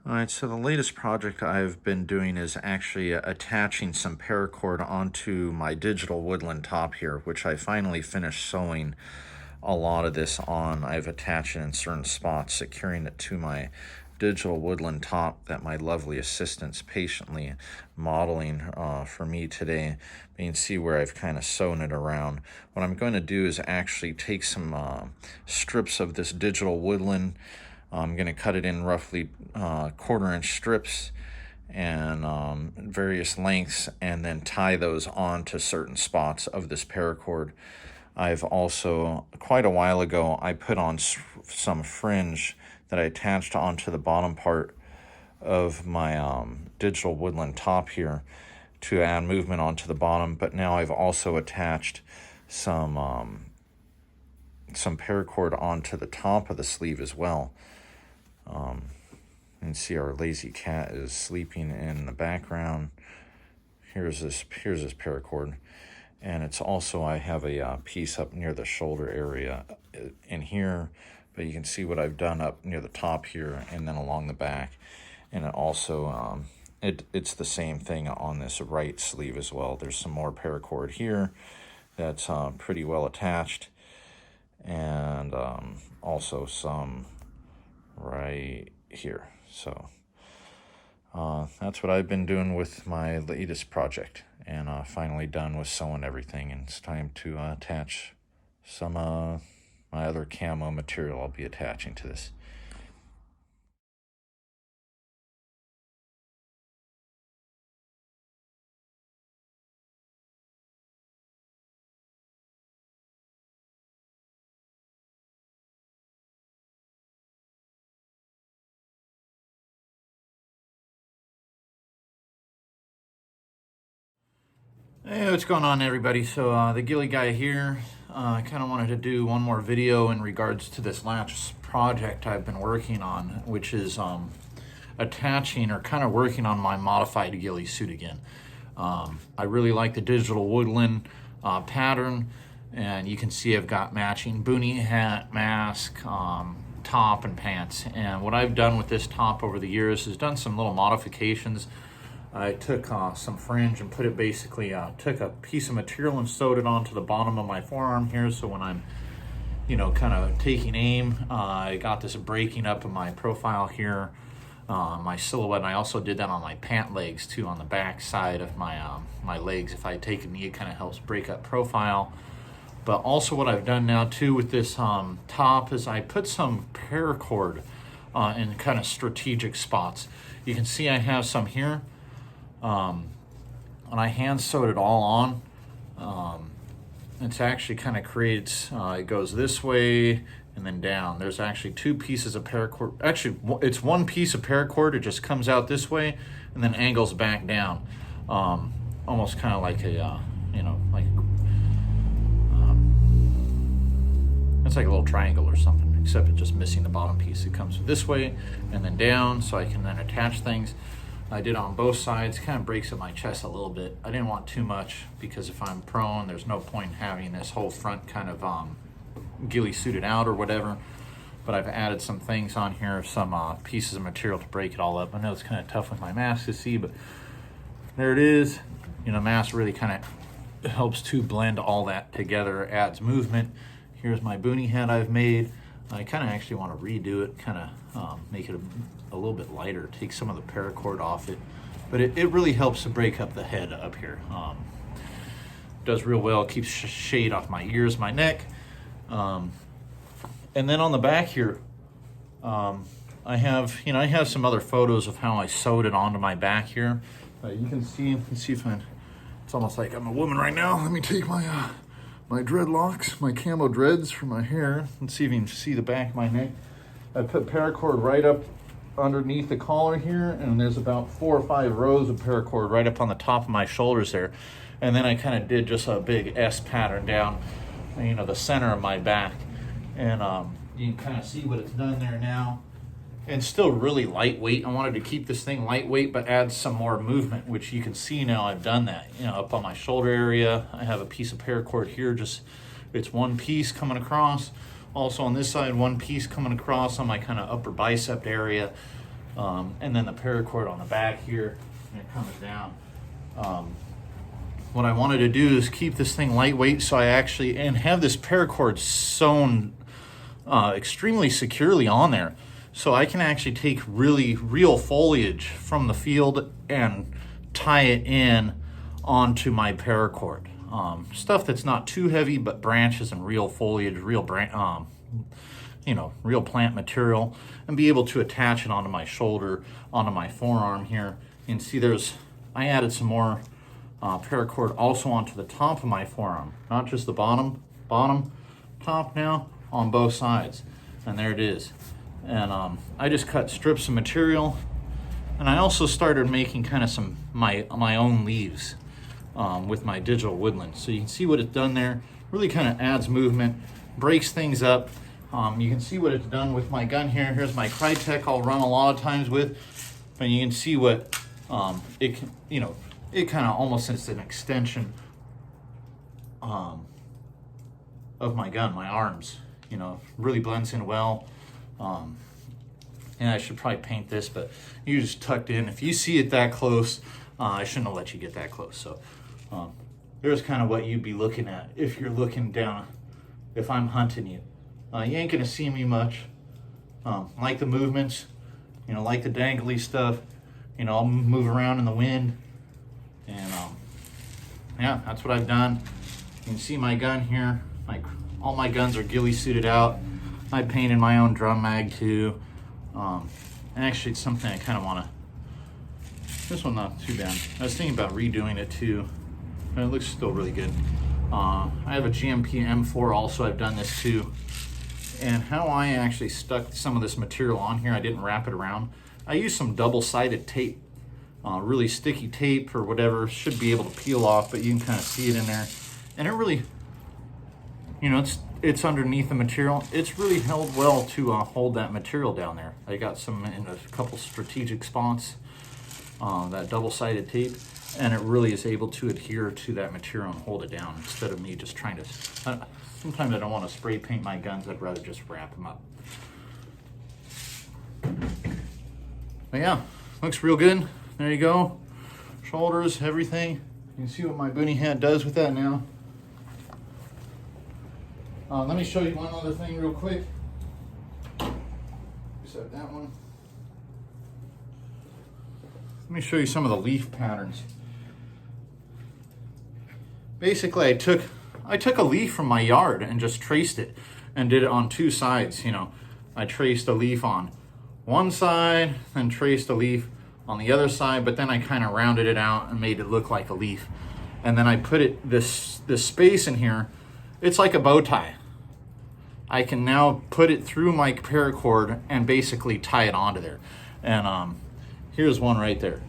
All right, so the latest project I've been doing is actually attaching some paracord onto my digital woodland top here, which I finally finished sewing a lot of this on. I've attached it in certain spots, securing it to my digital woodland top that my lovely assistant's patiently modeling for me today. You can see where I've kind of sewn it around. What I'm going to do is actually take some strips of this digital woodland. I'm going to cut it in roughly 1/4 inch strips and various lengths, and then tie those on to certain spots of this paracord. I've also, quite a while ago, I put on some fringe that I attached onto the bottom part of my digital woodland top here to add movement onto the bottom, but now I've also attached some paracord onto the top of the sleeve as well. You can see our lazy cat is sleeping in the background. Here's this paracord, and it's also, I have a piece up near the shoulder area in here, but you can see what I've done up near the top here and then along the back. And it also it's the same thing on this right sleeve as well. There's some more paracord here that's pretty well attached, and also some right here. So that's what I've been doing with my latest project, and finally done with sewing everything, and it's time to attach some my other camo material I'll be attaching to this. Hey, what's going on, everybody? So the Ghillie guy here. I kind of wanted to do one more video in regards to this last project I've been working on, which is attaching or kind of working on my modified Ghillie suit again. I really like the digital woodland pattern, and you can see I've got matching boonie hat, mask, top, and pants. And what I've done with this top over the years is done some little modifications. I took some fringe and put it basically, took a piece of material and sewed it onto the bottom of my forearm here. So when I'm, kind of taking aim, I got this breaking up in my profile here, my silhouette. And I also did that on my pant legs too, on the back side of my my legs. If I take a knee, it kind of helps break up profile. But also what I've done now too with this top is I put some paracord in kind of strategic spots. You can see I have some here. And I hand sewed it all on. It's actually kind of creates, it goes this way and then down. There's actually two pieces of paracord. Actually, it's one piece of paracord. It just comes out this way and then angles back down. Almost kind of like a, it's like a little triangle or something, except it's just missing the bottom piece. It comes this way and then down, so I can then attach things. I did on both sides, kind of breaks up my chest a little bit. I didn't want too much because if I'm prone, there's no point in having this whole front kind of ghillie suited out or whatever. But I've added some things on here, some pieces of material to break it all up. I know it's kind of tough with my mask to see, but there it is. Mask really kind of helps to blend all that together, adds movement. Here's my boonie hat I've made. I kind of actually want to redo it, kind of make it a little bit lighter, take some of the paracord off it. But it really helps to break up the head up here. Does real well, keeps shade off my ears, my neck. And then on the back here, I have some other photos of how I sewed it onto my back here. You can see if it's almost like I'm a woman right now. Let me take my my dreadlocks, my camo dreads for my hair. Let's see if you can see the back of my neck. I put paracord right up underneath the collar here, and there's about 4 or 5 rows of paracord right up on the top of my shoulders there. And then I kind of did just a big S pattern down, the center of my back. And you can kind of see what it's done there now. And still really lightweight. I wanted to keep this thing lightweight, but add some more movement, which you can see now I've done that. Up on my shoulder area, I have a piece of paracord here. It's one piece coming across. Also on this side, one piece coming across on my kind of upper bicep area. and then the paracord on the back here, and it comes down. What I wanted to do is keep this thing lightweight, so I actually, and have this paracord sewn extremely securely on there, so I can actually take really real foliage from the field and tie it in onto my paracord. Stuff that's not too heavy, but branches and real foliage, real real plant material, and be able to attach it onto my shoulder, onto my forearm here. You can see I added some more paracord also onto the top of my forearm, not just the bottom, top now, on both sides. And there it is. And I just cut strips of material, and I also started making kind of my own leaves with my digital woodland. So you can see what it's done there. Really kind of adds movement, breaks things up. You can see what it's done with my gun here. Here's my Crytek I'll run a lot of times with, and you can see what it can, it kind of almost is an extension of my gun, my arms. Really blends in well. And I should probably paint this, but you just tucked in. If you see it that close, I shouldn't have let you get that close. So there's kind of what you'd be looking at if you're looking down, if I'm hunting you. You ain't gonna see me much. Like the movements, like the dangly stuff. I'll move around in the wind. And yeah, that's what I've done. You can see my gun here. All my guns are ghillie suited out. I painted my own drum mag too. Actually, it's something I kind of want to. This one not too bad. I was thinking about redoing it too, but it looks still really good. I have a GMP M4 also. I've done this too. And how I actually stuck some of this material on here, I didn't wrap it around. I used some double-sided tape, really sticky tape or whatever. Should be able to peel off, but you can kind of see it in there. And it really, it's underneath the material. It's really held well to hold that material down there. I got some in a couple strategic spots, that double-sided tape, and it really is able to adhere to that material and hold it down instead of me just trying to. Sometimes I don't want to spray paint my guns. I'd rather just wrap them up. But yeah, looks real good. There you go. Shoulders, everything. You can see what my boonie hat does with that now. Let me show you one other thing real quick. Except that one. Let me show you some of the leaf patterns. Basically, I took a leaf from my yard and just traced it and did it on two sides. I traced a leaf on one side and traced a leaf on the other side, but then I kind of rounded it out and made it look like a leaf. And then I put this space in here. It's like a bow tie. I can now put it through my paracord and basically tie it onto there. And here's one right there.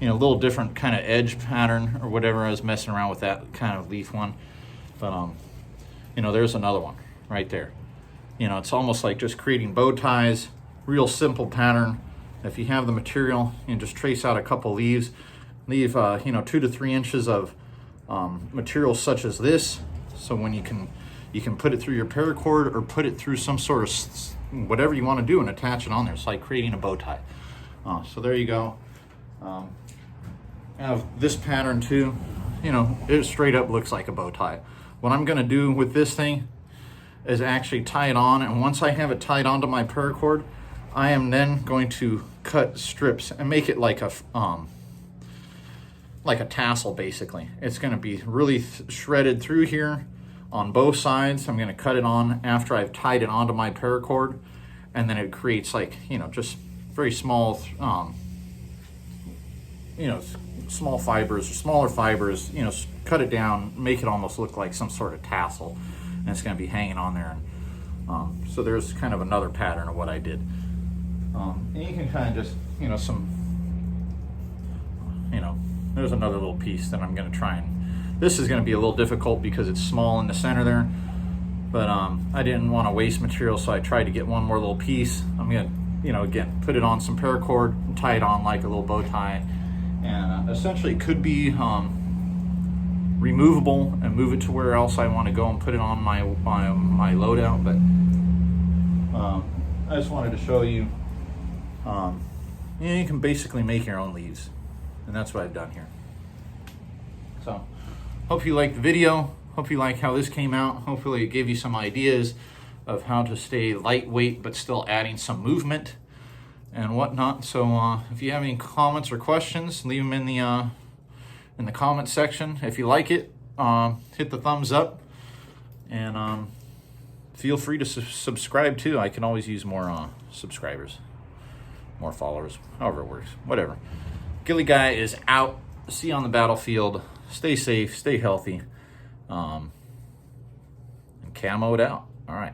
A little different kind of edge pattern or whatever. I was messing around with that kind of leaf one. But there's another one right there. It's almost like just creating bow ties, real simple pattern. If you have the material, you can just trace out a couple leaves, leave 2 to 3 inches of material such as this. So when you can put it through your paracord or put it through some sort of whatever you want to do and attach it on there. It's like creating a bow tie. So there you go. I have this pattern too. It straight up looks like a bow tie. What I'm gonna do with this thing is actually tie it on, and once I have it tied onto my paracord, I am then going to cut strips and make it like a tassel basically. It's gonna be really shredded through here on both sides. I'm gonna cut it on after I've tied it onto my paracord, and then it creates just very small, small fibers or smaller fibers, cut it down, make it almost look like some sort of tassel, and it's going to be hanging on there. And so there's kind of another pattern of what I did. And you can kind of just, there's another little piece that I'm going to try and, this is going to be a little difficult because it's small in the center there, but I didn't want to waste material, so I tried to get one more little piece. I'm going to, again, put it on some paracord and tie it on like a little bow tie. And essentially it could be removable and move it to where else I want to go and put it on my loadout. But I just wanted to show you you can basically make your own leaves. And that's what I've done here. So, hope you liked the video. Hope you like how this came out. Hopefully it gave you some ideas of how to stay lightweight but still adding some movement and whatnot. So if you have any comments or questions, leave them in the comment section. If you like it, hit the thumbs up, and feel free to subscribe too. I can always use more subscribers, more followers, however it works, whatever. Ghillie Guy is out. See you on the battlefield. Stay safe, stay healthy, and camoed out. All right.